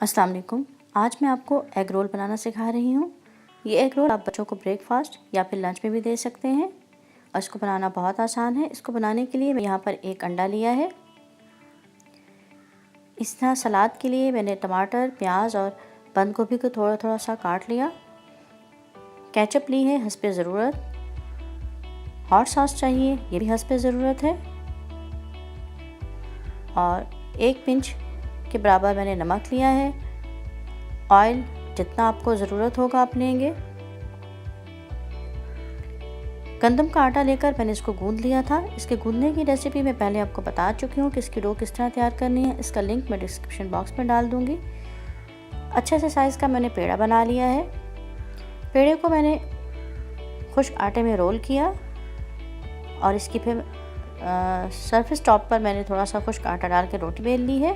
अस्सलाम वालेकुम। आज मैं आपको एग रोल बनाना सिखा रही हूँ। ये एग रोल आप बच्चों को ब्रेकफास्ट या फिर लंच में भी दे सकते हैं और इसको बनाना बहुत आसान है। इसको बनाने के लिए मैं यहाँ पर एक अंडा लिया है। इस तरह सलाद के लिए मैंने टमाटर, प्याज और बंद गोभी को थोड़ा थोड़ा सा काट लिया। केचप ली है हस्बे ज़रूरत। हॉट सॉस चाहिए, ये भी हस्बे ज़रूरत है। और 1 पिंच के बराबर मैंने नमक लिया है। ऑयल जितना आपको ज़रूरत होगा आप लेंगे। गंदम का आटा लेकर मैंने इसको गूंद लिया था। इसके गूंदने की रेसिपी मैं पहले आपको बता चुकी हूँ कि इसकी डो किस तरह तैयार करनी है। इसका लिंक मैं डिस्क्रिप्शन बॉक्स में डाल दूँगी। अच्छे से साइज़ का मैंने पेड़ा बना लिया है। पेड़े को मैंने खुश्क आटे में रोल किया और इसकी फिर सरफेस टॉप पर मैंने थोड़ा सा खुश्क आटा डाल के रोटी बेल ली है।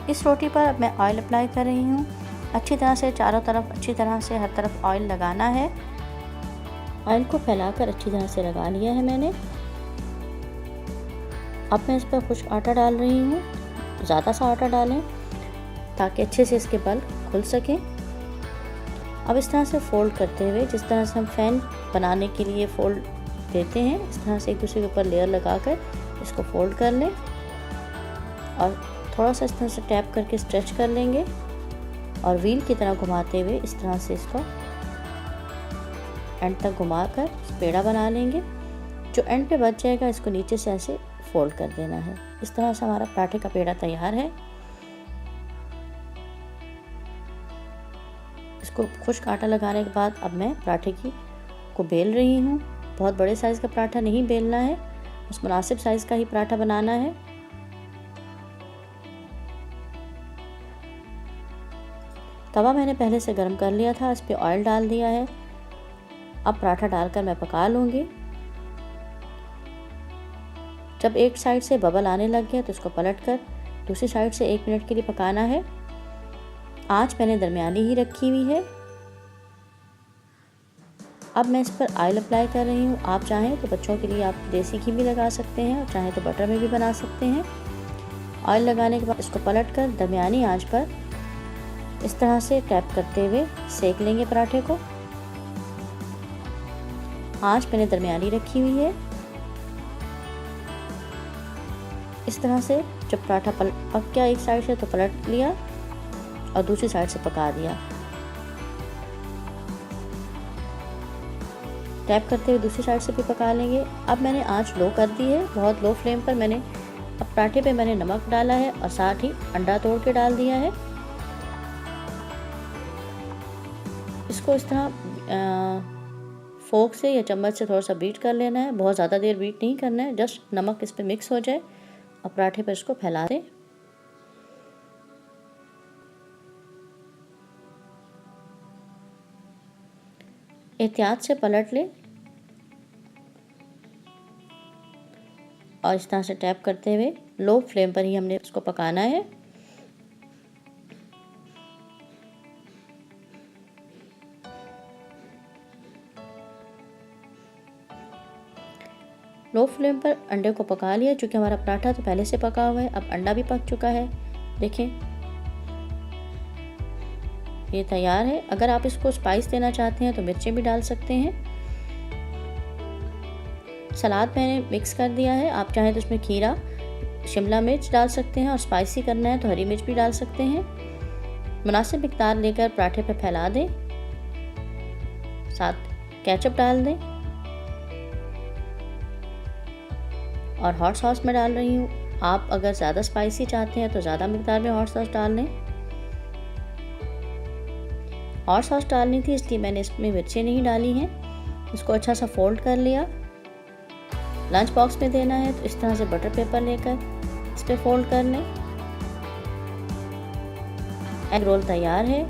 इस रोटी पर अब मैं ऑयल अप्लाई कर रही हूँ। अच्छी तरह से चारों तरफ अच्छी तरह से हर तरफ ऑयल लगाना है। ऑयल को फैलाकर अच्छी तरह से लगा लिया है मैंने। अब मैं इस पर खुश्क आटा डाल रही हूँ। ज़्यादा सा आटा डालें ताकि अच्छे से इसके बल खुल सकें। अब इस तरह से फोल्ड करते हुए, जिस तरह से हम फ़ैन बनाने के लिए फोल्ड देते हैं, इस तरह से एक दूसरे के ऊपर लेयर लगाकर इसको फोल्ड कर लें और थोड़ा सा इस तरह से टैप करके स्ट्रेच कर लेंगे और व्हील की तरह घुमाते हुए इस तरह से इसको एंड तक घुमाकर पेड़ा बना लेंगे। जो एंड पे बच जाएगा इसको नीचे से ऐसे फोल्ड कर देना है। इस तरह से हमारा पराठे का पेड़ा तैयार है। इसको खुश्क आटा लगाने के बाद अब मैं पराठे को बेल रही हूँ। बहुत बड़े साइज़ का पराठा नहीं बेलना है, उस मुनासिब साइज़ का ही पराठा बनाना है। तवा मैंने पहले से गर्म कर लिया था, इस पर ऑयल डाल दिया है। अब पराठा डालकर मैं पका लूँगी। जब एक साइड से बबल आने लग गया तो इसको पलटकर दूसरी साइड से 1 मिनट के लिए पकाना है। आंच मैंने दरमियानी ही रखी हुई है। अब मैं इस पर ऑयल अप्लाई कर रही हूँ। आप चाहें तो बच्चों के लिए आप देसी घी भी लगा सकते हैं और चाहें तो बटर में भी बना सकते हैं। ऑयल लगाने के बाद इसको पलटकर दरमियानी आंच पर इस तरह से टैप करते हुए सेक लेंगे पराठे को। आंच मैंने दरमियानी रखी हुई है। इस तरह से जब पराठा पक गया एक साइड से तो पलट लिया और दूसरी साइड से पका दिया। टैप करते हुए दूसरी साइड से भी पका लेंगे। अब मैंने आंच लो कर दी है, बहुत लो फ्लेम पर। मैंने अब पराठे पे मैंने नमक डाला है और साथ ही अंडा तोड़ के डाल दिया है। इसको इस तरह फोक से या चम्मच से थोड़ा सा बीट कर लेना है। बहुत ज़्यादा देर बीट नहीं करना है, जस्ट नमक इस पर मिक्स हो जाए और पराठे पर इसको फैला दें। एहतियात से पलट लें और इस तरह से टैप करते हुए लो फ्लेम पर ही हमने इसको पकाना है। लो फ्लेम पर अंडे को पका लिया। चूँकि हमारा पराठा तो पहले से पका हुआ है, अब अंडा भी पक चुका है। देखें ये तैयार है। अगर आप इसको स्पाइस देना चाहते हैं तो मिर्चें भी डाल सकते हैं। सलाद मैंने मिक्स कर दिया है। आप चाहें तो इसमें खीरा, शिमला मिर्च डाल सकते हैं और स्पाइसी करना है तो हरी मिर्च भी डाल सकते हैं। मुनासिब मिक़दार लेकर पराठे पर फैला दें, साथ केचप डाल दें और हॉट सॉस मैं डाल रही हूँ। आप अगर ज़्यादा स्पाइसी चाहते हैं तो ज़्यादा मिक़दार में हॉट सॉस डाल लें। हॉट सॉस डालनी थी इसलिए मैंने इसमें मिर्चें नहीं डाली हैं। इसको अच्छा सा फोल्ड कर लिया। लंच बॉक्स में देना है तो इस तरह से बटर पेपर लेकर इस पर फोल्ड कर लें। एग रोल तैयार है।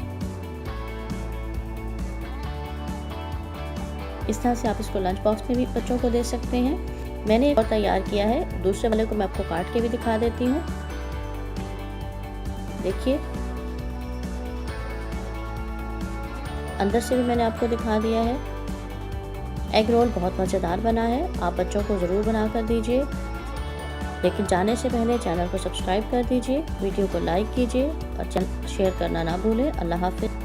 इस तरह से आप इसको लंच बॉक्स में भी बच्चों को दे सकते हैं। मैंने एक और तैयार किया है, दूसरे वाले को मैं आपको काट के भी दिखा देती हूँ। देखिए अंदर से भी मैंने आपको दिखा दिया है। एग रोल बहुत मज़ेदार बना है, आप बच्चों को ज़रूर बना कर दीजिए। लेकिन जाने से पहले चैनल को सब्सक्राइब कर दीजिए, वीडियो को लाइक कीजिए और शेयर करना ना भूलें। अल्लाह हाफ़िज़।